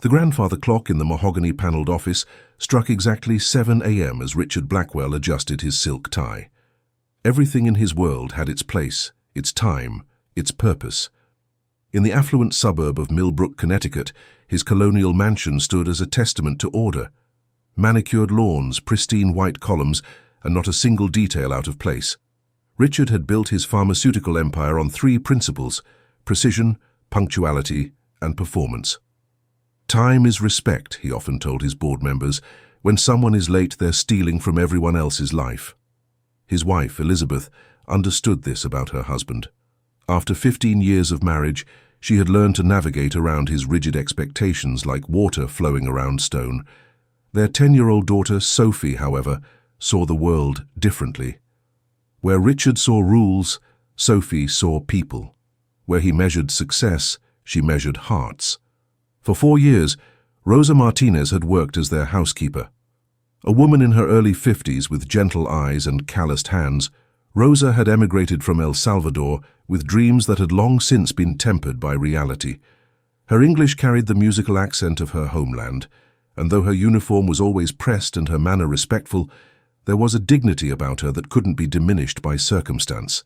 The grandfather clock in the mahogany-panelled office struck exactly 7 a.m. as Richard Blackwell adjusted his silk tie. Everything in his world had its place, its time, its purpose. In the affluent suburb of Millbrook, Connecticut, his colonial mansion stood as a testament to order. Manicured lawns, pristine white columns, and not a single detail out of place. Richard had built his pharmaceutical empire on 3 principles: precision, punctuality, and performance. Time is respect, he often told his board members. When someone is late, they're stealing from everyone else's life. His wife, Elizabeth, understood this about her husband. After 15 years of marriage, she had learned to navigate around his rigid expectations like water flowing around stone. Their 10-year-old daughter, Sophie, however, saw the world differently. Where Richard saw rules, Sophie saw people. Where he measured success, she measured hearts. For 4 years, Rosa Martinez had worked as their housekeeper. A woman in her early 50s with gentle eyes and calloused hands, Rosa had emigrated from El Salvador with dreams that had long since been tempered by reality. Her English carried the musical accent of her homeland, and though her uniform was always pressed and her manner respectful, there was a dignity about her that couldn't be diminished by circumstance.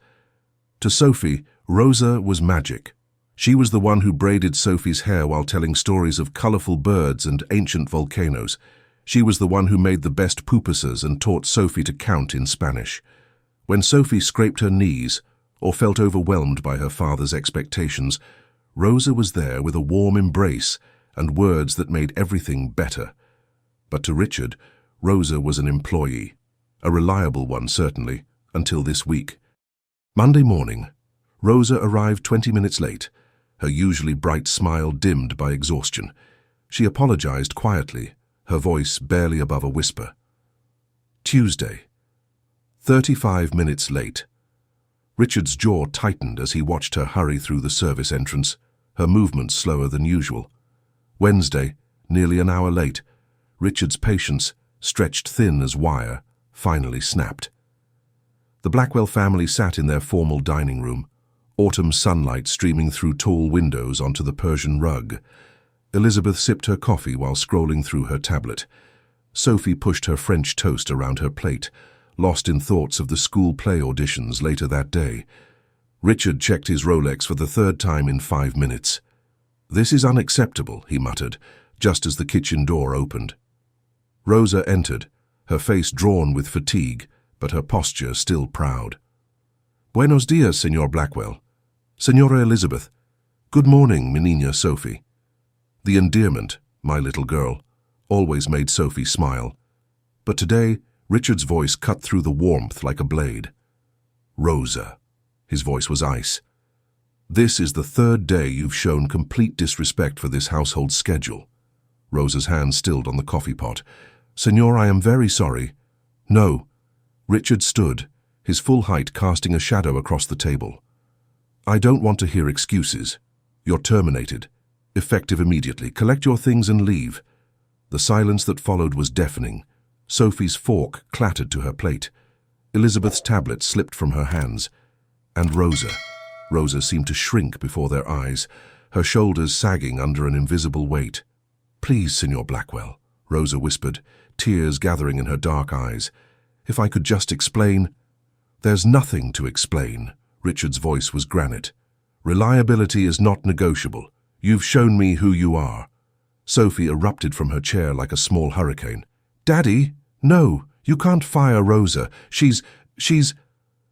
To Sophie, Rosa was magic. She was the one who braided Sophie's hair while telling stories of colorful birds and ancient volcanoes. She was the one who made the best pupusas and taught Sophie to count in Spanish. When Sophie scraped her knees or felt overwhelmed by her father's expectations, Rosa was there with a warm embrace and words that made everything better. But to Richard, Rosa was an employee, a reliable one certainly, until this week. Monday morning, Rosa arrived 20 minutes late, her usually bright smile dimmed by exhaustion. She apologized quietly, her voice barely above a whisper. Tuesday, 35 minutes late. Richard's jaw tightened as he watched her hurry through the service entrance, her movements slower than usual. Wednesday, nearly an hour late. Richard's patience, stretched thin as wire, finally snapped. The Blackwell family sat in their formal dining room, autumn sunlight streaming through tall windows onto the Persian rug. Elizabeth sipped her coffee while scrolling through her tablet. Sophie pushed her French toast around her plate, lost in thoughts of the school play auditions later that day. Richard checked his Rolex for the 3rd time in 5 minutes. "This is unacceptable," he muttered, just as the kitchen door opened. Rosa entered, her face drawn with fatigue, but her posture still proud. "Buenos dias, Señor Blackwell. Señora Elizabeth. Good morning, mi niña Sophie." The endearment, "my little girl," always made Sophie smile. But today, Richard's voice cut through the warmth like a blade. "Rosa." His voice was ice. "This is the 3rd day you've shown complete disrespect for this household schedule." Rosa's hand stilled on the coffee pot. "Señor, I am very sorry." "No." Richard stood, his full height casting a shadow across the table. "I don't want to hear excuses. You're terminated. Effective immediately. Collect your things and leave." The silence that followed was deafening. Sophie's fork clattered to her plate. Elizabeth's tablet slipped from her hands. And Rosa seemed to shrink before their eyes, her shoulders sagging under an invisible weight. "Please, Señor Blackwell," Rosa whispered, tears gathering in her dark eyes. "If I could just explain—" "There's nothing to explain." Richard's voice was granite. "Reliability is not negotiable. You've shown me who you are." Sophie erupted from her chair like a small hurricane. "Daddy, no, you can't fire Rosa. She's...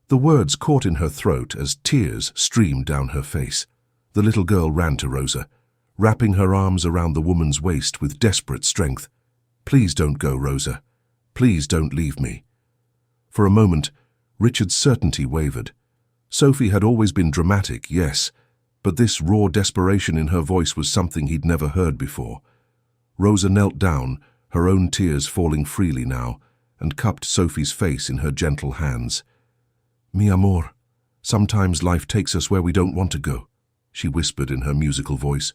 The words caught in her throat as tears streamed down her face. The little girl ran to Rosa, wrapping her arms around the woman's waist with desperate strength. "Please don't go, Rosa. Please don't leave me." For a moment, Richard's certainty wavered. Sophie had always been dramatic, yes, but this raw desperation in her voice was something he'd never heard before. Rosa knelt down, her own tears falling freely now, and cupped Sophie's face in her gentle hands. "Mi amor, sometimes life takes us where we don't want to go," she whispered in her musical voice.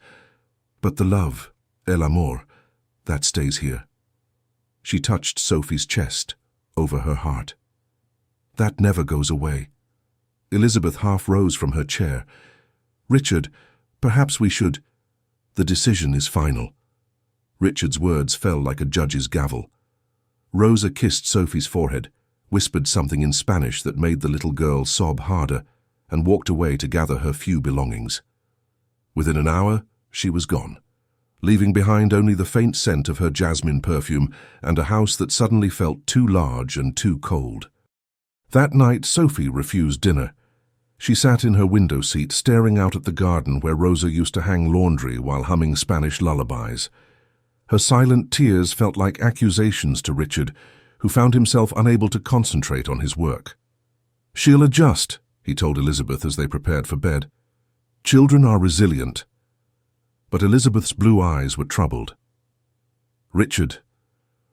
"But the love, el amor, that stays here." She touched Sophie's chest, over her heart. "That never goes away." Elizabeth half rose from her chair. "Richard, perhaps we should—" "The decision is final." Richard's words fell like a judge's gavel. Rosa kissed Sophie's forehead, whispered something in Spanish that made the little girl sob harder, and walked away to gather her few belongings. Within an hour, she was gone, leaving behind only the faint scent of her jasmine perfume and a house that suddenly felt too large and too cold. That night, Sophie refused dinner. She sat in her window seat, staring out at the garden where Rosa used to hang laundry while humming Spanish lullabies. Her silent tears felt like accusations to Richard, who found himself unable to concentrate on his work. "She'll adjust," he told Elizabeth as they prepared for bed. "Children are resilient." But Elizabeth's blue eyes were troubled. "Richard,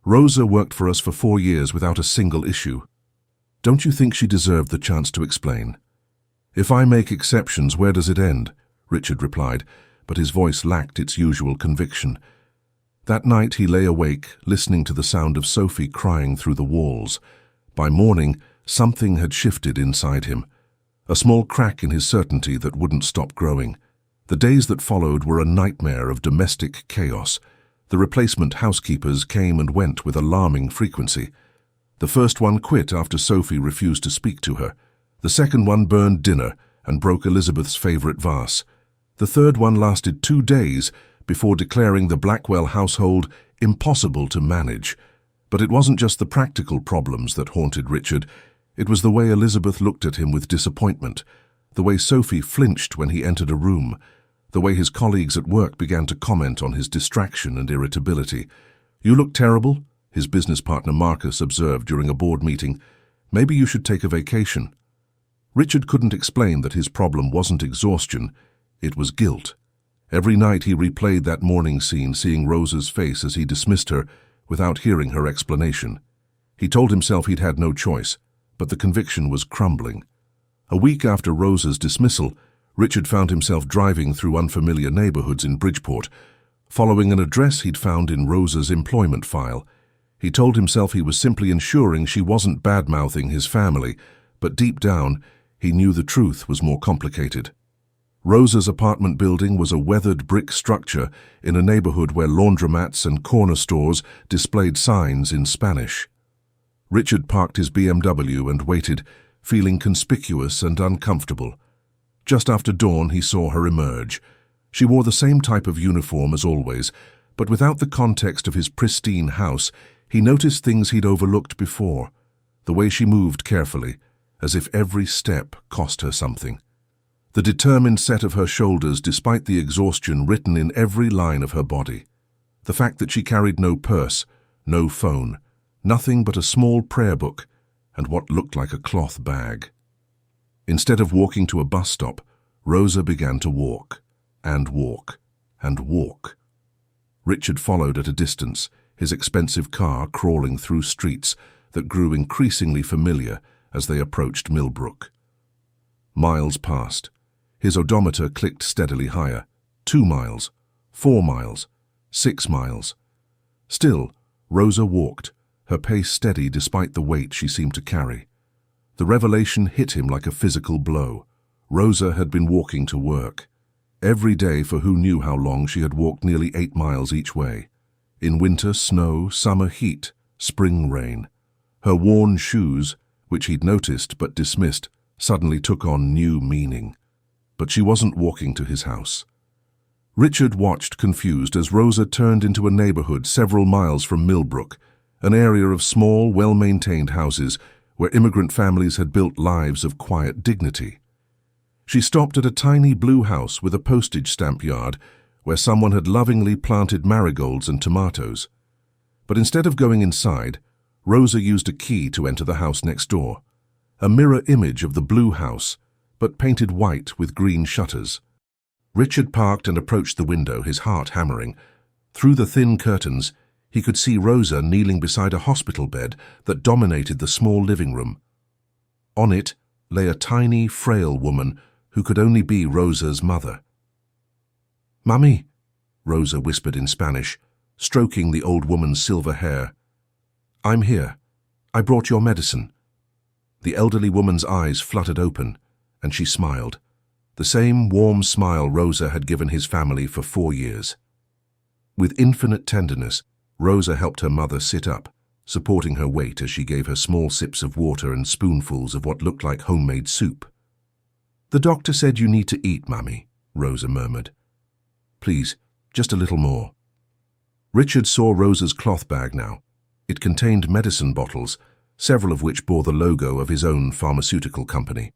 Rosa worked for us for 4 years without a single issue. Don't you think she deserved the chance to explain?" "If I make exceptions, where does it end?" Richard replied, but his voice lacked its usual conviction. That night he lay awake, listening to the sound of Sophie crying through the walls. By morning, something had shifted inside him, a small crack in his certainty that wouldn't stop growing. The days that followed were a nightmare of domestic chaos. The replacement housekeepers came and went with alarming frequency. The first one quit after Sophie refused to speak to her. The second one burned dinner and broke Elizabeth's favorite vase. The third one lasted 2 days before declaring the Blackwell household impossible to manage. But it wasn't just the practical problems that haunted Richard. It was the way Elizabeth looked at him with disappointment, the way Sophie flinched when he entered a room, the way his colleagues at work began to comment on his distraction and irritability. "You look terrible," his business partner Marcus observed during a board meeting. "Maybe you should take a vacation." Richard couldn't explain that his problem wasn't exhaustion, it was guilt. Every night he replayed that morning scene, seeing Rosa's face as he dismissed her without hearing her explanation. He told himself he'd had no choice, but the conviction was crumbling. A week after Rosa's dismissal, Richard found himself driving through unfamiliar neighborhoods in Bridgeport, following an address he'd found in Rosa's employment file. He told himself he was simply ensuring she wasn't bad-mouthing his family, but deep down, he knew the truth was more complicated. Rosa's apartment building was a weathered brick structure in a neighborhood where laundromats and corner stores displayed signs in Spanish. Richard parked his BMW and waited, feeling conspicuous and uncomfortable. Just after dawn, he saw her emerge. She wore the same type of uniform as always, but without the context of his pristine house, he noticed things he'd overlooked before. The way she moved carefully, as if every step cost her something. The determined set of her shoulders despite the exhaustion written in every line of her body. The fact that she carried no purse, no phone, nothing but a small prayer book and what looked like a cloth bag. Instead of walking to a bus stop, Rosa began to walk, and walk, and walk. Richard followed at a distance, his expensive car crawling through streets that grew increasingly familiar as they approached Millbrook. Miles passed. His odometer clicked steadily higher. 2 miles, 4 miles, 6 miles. Still, Rosa walked, her pace steady despite the weight she seemed to carry. The revelation hit him like a physical blow. Rosa had been walking to work. Every day for who knew how long she had walked nearly 8 miles each way. In winter, snow, summer heat, spring rain. Her worn shoes, which he'd noticed but dismissed, suddenly took on new meaning. But she wasn't walking to his house. Richard watched confused as Rosa turned into a neighborhood several miles from Millbrook, an area of small, well-maintained houses where immigrant families had built lives of quiet dignity. She stopped at a tiny blue house with a postage stamp yard where someone had lovingly planted marigolds and tomatoes. But instead of going inside, Rosa used a key to enter the house next door, a mirror image of the blue house, but painted white with green shutters. Richard parked and approached the window, his heart hammering. Through the thin curtains, he could see Rosa kneeling beside a hospital bed that dominated the small living room. On it lay a tiny, frail woman who could only be Rosa's mother. "Mummy," Rosa whispered in Spanish, stroking the old woman's silver hair. "I'm here. I brought your medicine." The elderly woman's eyes fluttered open, and she smiled, the same warm smile Rosa had given his family for 4 years. With infinite tenderness, Rosa helped her mother sit up, supporting her weight as she gave her small sips of water and spoonfuls of what looked like homemade soup. "The doctor said you need to eat, Mummy," Rosa murmured. "Please, just a little more." Richard saw Rosa's cloth bag now. It contained medicine bottles, several of which bore the logo of his own pharmaceutical company.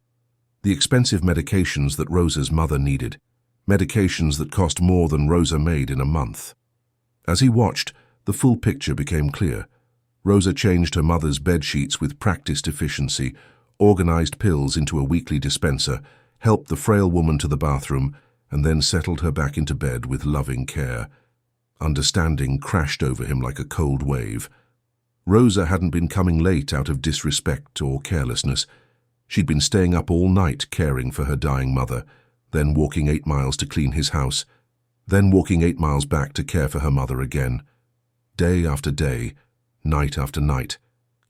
The expensive medications that Rosa's mother needed, medications that cost more than Rosa made in a month. As he watched, the full picture became clear. Rosa changed her mother's bed sheets with practiced efficiency, organized pills into a weekly dispenser, helped the frail woman to the bathroom, and then settled her back into bed with loving care. Understanding crashed over him like a cold wave. Rosa hadn't been coming late out of disrespect or carelessness. She'd been staying up all night caring for her dying mother, then walking 8 miles to clean his house, then walking 8 miles back to care for her mother again. Day after day, night after night,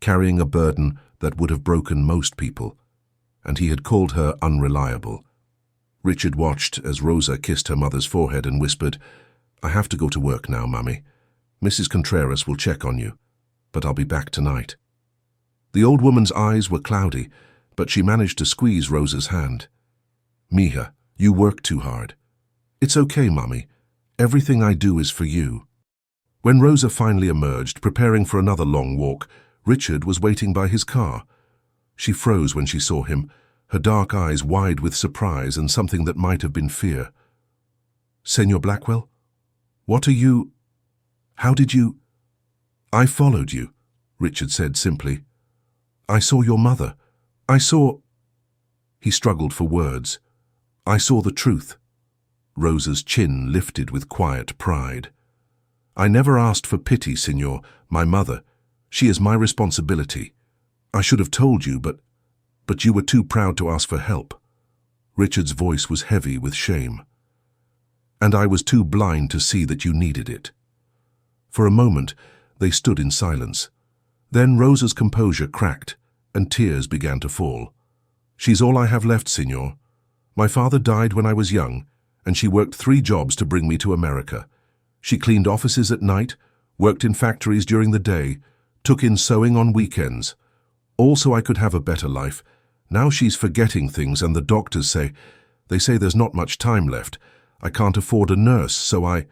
carrying a burden that would have broken most people. And he had called her unreliable. Richard watched as Rosa kissed her mother's forehead and whispered, "I have to go to work now, Mummy. Mrs. Contreras will check on you, but I'll be back tonight." The old woman's eyes were cloudy, but she managed to squeeze Rosa's hand. "Mija, you work too hard. It's okay, Mummy. Everything I do is for you." When Rosa finally emerged, preparing for another long walk, Richard was waiting by his car. She froze when she saw him, her dark eyes wide with surprise and something that might have been fear. "Senor Blackwell? What are you? How did you?" "I followed you," Richard said simply. "I saw your mother. I saw—" He struggled for words. "I saw the truth." Rosa's chin lifted with quiet pride. "I never asked for pity, Senor. My mother. She is my responsibility. I should have told you, but you were too proud to ask for help." Richard's voice was heavy with shame. "And I was too blind to see that you needed it." For a moment, they stood in silence. Then Rosa's composure cracked, and tears began to fall. "She's all I have left, Senor. My father died when I was young, and she worked 3 jobs to bring me to America. She cleaned offices at night, worked in factories during the day, took in sewing on weekends. All so I could have a better life. Now she's forgetting things, and the doctors say there's not much time left. I can't afford a nurse, so I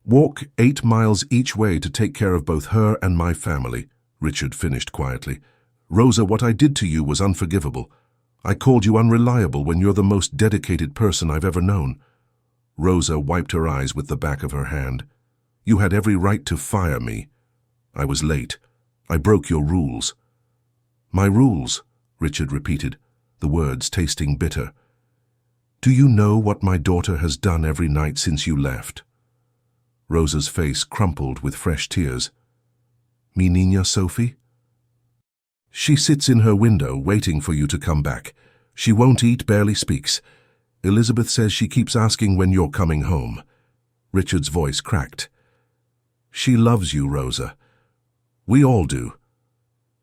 walk 8 miles each way to take care of both her and my family," Richard finished quietly. "Rosa, what I did to you was unforgivable. I called you unreliable when you're the most dedicated person I've ever known." Rosa wiped her eyes with the back of her hand. "You had every right to fire me. I was late. I broke your rules." "My rules," Richard repeated, the words tasting bitter. "Do you know what my daughter has done every night since you left?" Rosa's face crumpled with fresh tears. "Mi niña Sophie? She sits in her window waiting for you to come back. She won't eat, barely speaks. Elizabeth says she keeps asking when you're coming home." Richard's voice cracked. "She loves you, Rosa. We all do.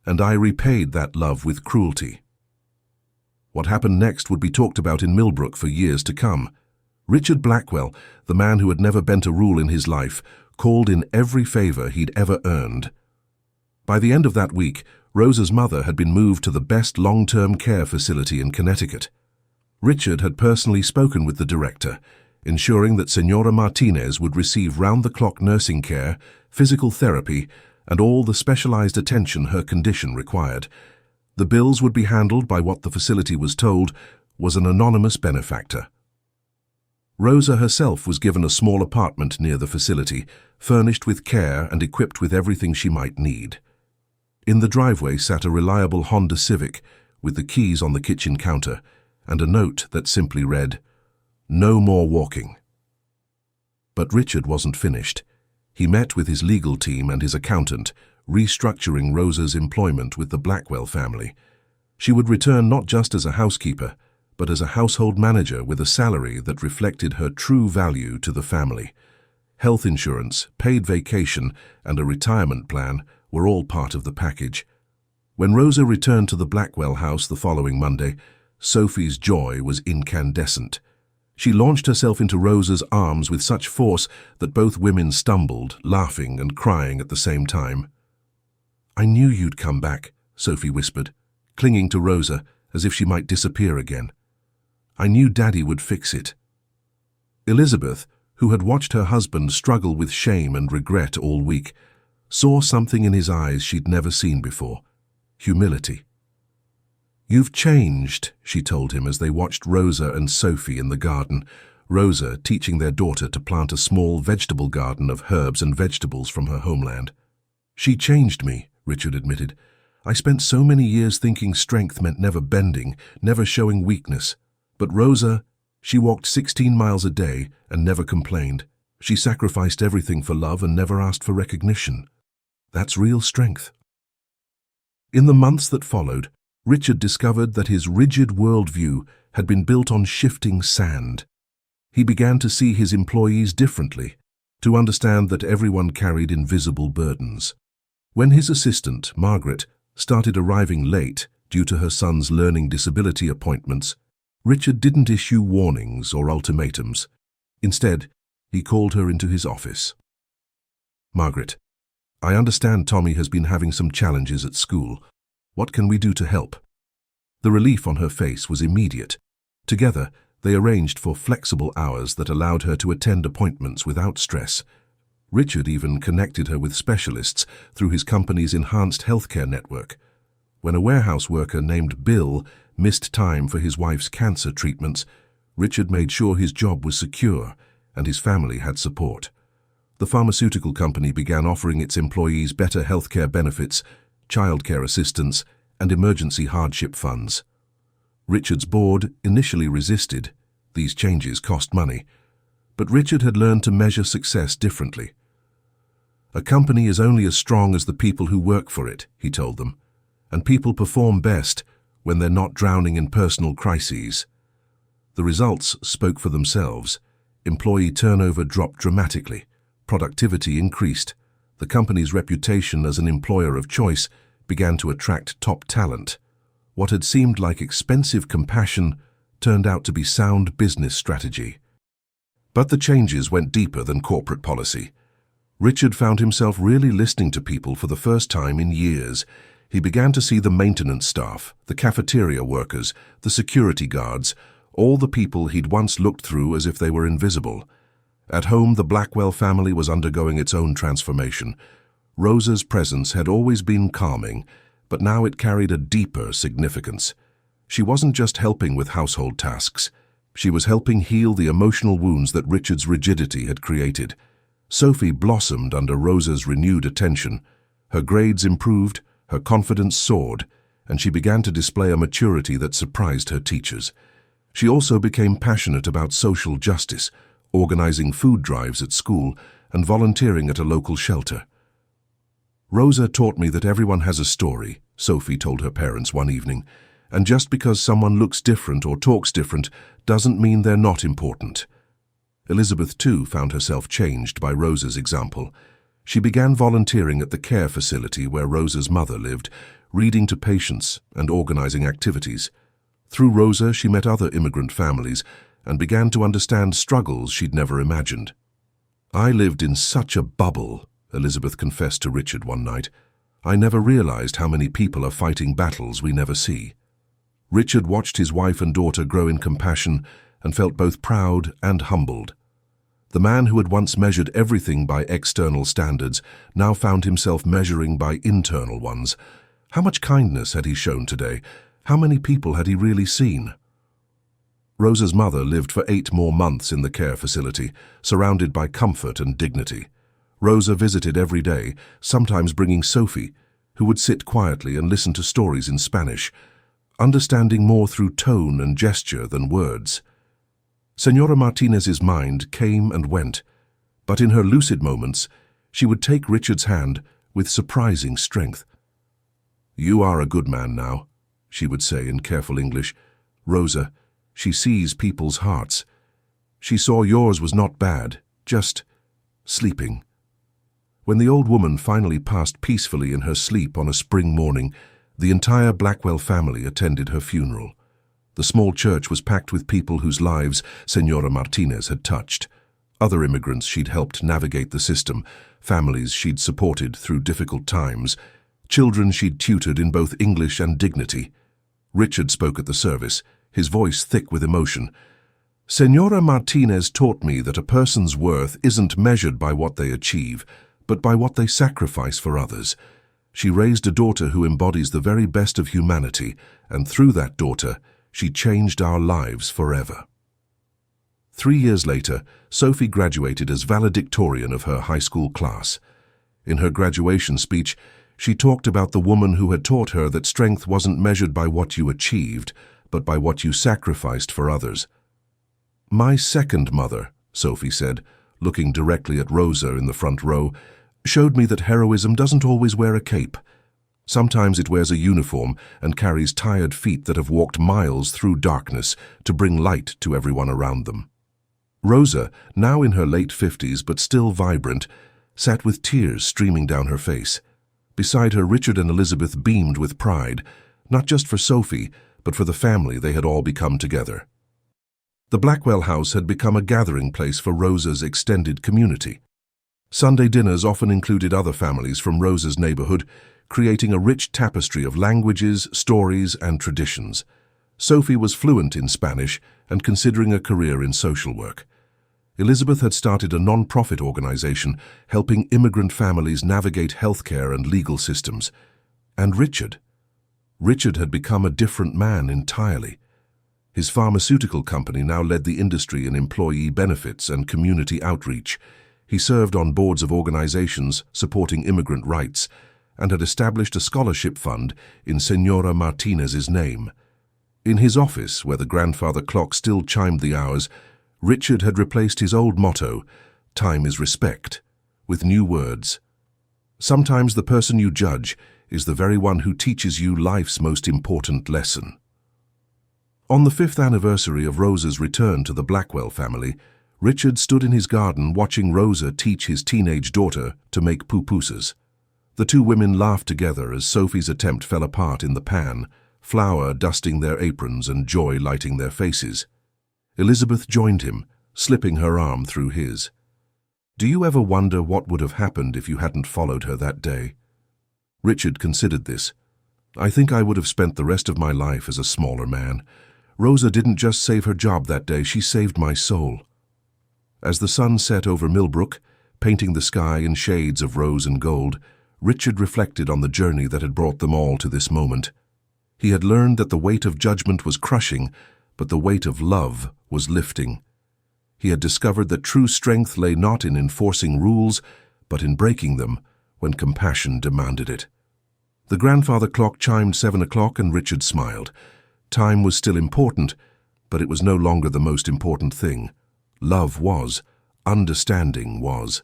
And I repaid that love with cruelty." What happened next would be talked about in Millbrook for years to come. Richard Blackwell, the man who had never bent a rule in his life, called in every favor he'd ever earned. By the end of that week, Rosa's mother had been moved to the best long-term care facility in Connecticut. Richard had personally spoken with the director, ensuring that Senora Martinez would receive round-the-clock nursing care, physical therapy, and all the specialized attention her condition required. The bills would be handled by what the facility was told was an anonymous benefactor. Rosa herself was given a small apartment near the facility, furnished with care and equipped with everything she might need. In the driveway sat a reliable Honda Civic with the keys on the kitchen counter and a note that simply read, "No more walking." But Richard wasn't finished. He met with his legal team and his accountant, restructuring Rosa's employment with the Blackwell family. She would return not just as a housekeeper, but as a household manager with a salary that reflected her true value to the family. Health insurance, paid vacation, and a retirement plan were all part of the package. When Rosa returned to the Blackwell house the following Monday, Sophie's joy was incandescent. She launched herself into Rosa's arms with such force that both women stumbled, laughing and crying at the same time. "I knew you'd come back," Sophie whispered, clinging to Rosa as if she might disappear again. "I knew Daddy would fix it." Elizabeth, who had watched her husband struggle with shame and regret all week, saw something in his eyes she'd never seen before: humility. "You've changed," she told him as they watched Rosa and Sophie in the garden, Rosa teaching their daughter to plant a small vegetable garden of herbs and vegetables from her homeland. "She changed me," Richard admitted. "I spent so many years thinking strength meant never bending, never showing weakness. But Rosa, she walked 16 miles a day and never complained. She sacrificed everything for love and never asked for recognition. That's real strength." In the months that followed, Richard discovered that his rigid worldview had been built on shifting sand. He began to see his employees differently, to understand that everyone carried invisible burdens. When his assistant, Margaret, started arriving late due to her son's learning disability appointments, Richard didn't issue warnings or ultimatums. Instead, he called her into his office. "Margaret, I understand Tommy has been having some challenges at school. What can we do to help?" The relief on her face was immediate. Together, they arranged for flexible hours that allowed her to attend appointments without stress. Richard even connected her with specialists through his company's enhanced healthcare network. When a warehouse worker named Bill missed time for his wife's cancer treatments, Richard made sure his job was secure and his family had support. The pharmaceutical company began offering its employees better healthcare benefits, childcare assistance, and emergency hardship funds. Richard's board initially resisted. These changes cost money. But Richard had learned to measure success differently. "A company is only as strong as the people who work for it," he told them, "and people perform best when they're not drowning in personal crises." The results spoke for themselves. Employee turnover dropped dramatically. Productivity increased. The company's reputation as an employer of choice began to attract top talent. What had seemed like expensive compassion turned out to be sound business strategy. But the changes went deeper than corporate policy. Richard found himself really listening to people for the first time in years. He began to see the maintenance staff, the cafeteria workers, the security guards, all the people he'd once looked through as if they were invisible. At home, the Blackwell family was undergoing its own transformation. Rosa's presence had always been calming, but now it carried a deeper significance. She wasn't just helping with household tasks. She was helping heal the emotional wounds that Richard's rigidity had created. Sophie blossomed under Rosa's renewed attention. Her grades improved, her confidence soared, and she began to display a maturity that surprised her teachers. She also became passionate about social justice, organizing food drives at school and volunteering at a local shelter. "Rosa taught me that everyone has a story," Sophie told her parents one evening, "and just because someone looks different or talks different doesn't mean they're not important." Elizabeth, too, found herself changed by Rosa's example. She began volunteering at the care facility where Rosa's mother lived, reading to patients and organizing activities. Through Rosa, she met other immigrant families and began to understand struggles she'd never imagined. "I lived in such a bubble," Elizabeth confessed to Richard one night. "I never realized how many people are fighting battles we never see." Richard watched his wife and daughter grow in compassion and felt both proud and humbled. The man who had once measured everything by external standards now found himself measuring by internal ones. How much kindness had he shown today? How many people had he really seen? Rosa's mother lived for 8 more months in the care facility, surrounded by comfort and dignity. Rosa visited every day, sometimes bringing Sophie, who would sit quietly and listen to stories in Spanish, understanding more through tone and gesture than words. Senora Martinez's mind came and went, but in her lucid moments, she would take Richard's hand with surprising strength. "You are a good man now," she would say in careful English. "Rosa, she sees people's hearts. She saw yours was not bad, just sleeping." When the old woman finally passed peacefully in her sleep on a spring morning, the entire Blackwell family attended her funeral. The small church was packed with people whose lives Senora Martinez had touched. Other immigrants she'd helped navigate the system, families she'd supported through difficult times, children she'd tutored in both English and dignity. Richard spoke at the service, his voice thick with emotion. Senora Martinez taught me that a person's worth isn't measured by what they achieve, but by what they sacrifice for others. She raised a daughter who embodies the very best of humanity, and through that daughter, she changed our lives forever. 3 years later, Sophie graduated as valedictorian of her high school class. In her graduation speech, she talked about the woman who had taught her that strength wasn't measured by what you achieved, but by what you sacrificed for others. My second mother, Sophie said, looking directly at Rosa in the front row, showed me that heroism doesn't always wear a cape. Sometimes it wears a uniform and carries tired feet that have walked miles through darkness to bring light to everyone around them. Rosa, now in her late 50s but still vibrant, sat with tears streaming down her face. Beside her, Richard and Elizabeth beamed with pride, not just for Sophie, but for the family they had all become together. The Blackwell house had become a gathering place for Rosa's extended community. Sunday dinners often included other families from Rosa's neighborhood, creating a rich tapestry of languages, stories, and traditions. Sophie was fluent in Spanish and considering a career in social work. Elizabeth had started a non-profit organization helping immigrant families navigate healthcare and legal systems. And Richard had become a different man entirely. His pharmaceutical company now led the industry in employee benefits and community outreach. He served on boards of organizations supporting immigrant rights and had established a scholarship fund in Senora Martinez's name. In his office, where the grandfather clock still chimed the hours, Richard had replaced his old motto, "Time is respect," with new words. Sometimes the person you judge is the very one who teaches you life's most important lesson. On the 5th anniversary of Rosa's return to the Blackwell family, Richard stood in his garden watching Rosa teach his teenage daughter to make pupusas. The two women laughed together as Sophie's attempt fell apart in the pan, flour dusting their aprons and joy lighting their faces. Elizabeth joined him, slipping her arm through his. Do you ever wonder what would have happened if you hadn't followed her that day? Richard considered this. I think I would have spent the rest of my life as a smaller man. Rosa didn't just save her job that day, she saved my soul. As the sun set over Millbrook, painting the sky in shades of rose and gold, Richard reflected on the journey that had brought them all to this moment. He had learned that the weight of judgment was crushing, but the weight of love was lifting. He had discovered that true strength lay not in enforcing rules, but in breaking them when compassion demanded it. The grandfather clock chimed 7 o'clock and Richard smiled. Time was still important, but it was no longer the most important thing. Love was. Understanding was.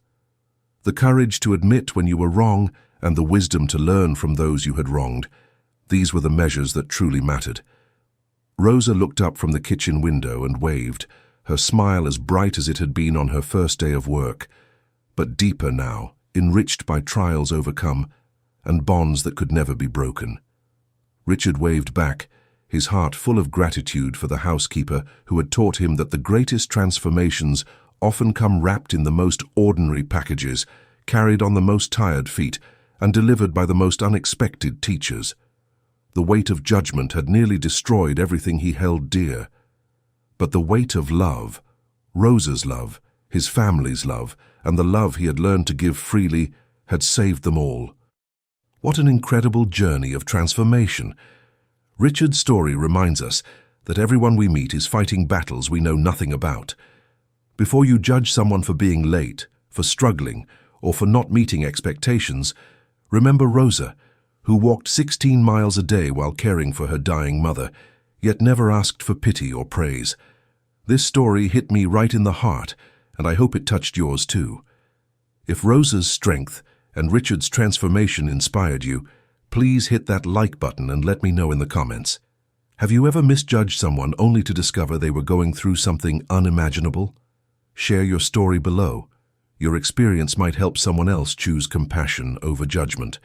The courage to admit when you were wrong and the wisdom to learn from those you had wronged. These were the measures that truly mattered. Rosa looked up from the kitchen window and waved, her smile as bright as it had been on her first day of work, but deeper now, enriched by trials overcome and bonds that could never be broken. Richard waved back, his heart full of gratitude for the housekeeper who had taught him that the greatest transformations often come wrapped in the most ordinary packages, carried on the most tired feet, and delivered by the most unexpected teachers. The weight of judgment had nearly destroyed everything he held dear. But the weight of love, Rosa's love, his family's love, and the love he had learned to give freely, had saved them all. What an incredible journey of transformation! Richard's story reminds us that everyone we meet is fighting battles we know nothing about. Before you judge someone for being late, for struggling, or for not meeting expectations, remember Rosa, who walked 16 miles a day while caring for her dying mother, yet never asked for pity or praise. This story hit me right in the heart, and I hope it touched yours too. If Rosa's strength and Richard's transformation inspired you, please hit that like button and let me know in the comments. Have you ever misjudged someone only to discover they were going through something unimaginable? Share your story below. Your experience might help someone else choose compassion over judgment.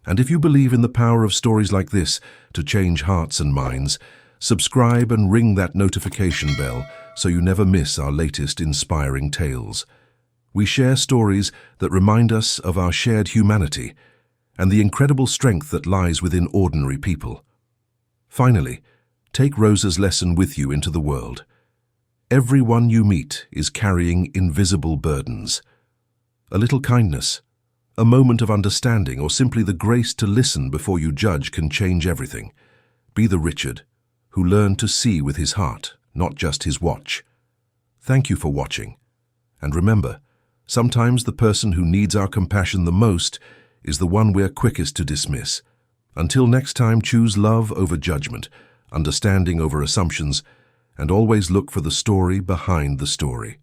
And if you believe in the power of stories like this to change hearts and minds, Subscribe and ring that notification bell so you never miss our latest inspiring tales. We share stories that remind us of our shared humanity and the incredible strength that lies within ordinary people. Finally, take Rosa's lesson with you into the world. Everyone you meet is carrying invisible burdens. A little kindness, a moment of understanding, or simply the grace to listen before you judge can change everything. Be the Richard who learned to see with his heart, not just his watch. Thank you for watching. And remember, sometimes the person who needs our compassion the most is the one we're quickest to dismiss. Until next time, choose love over judgment, understanding over assumptions, and always look for the story behind the story.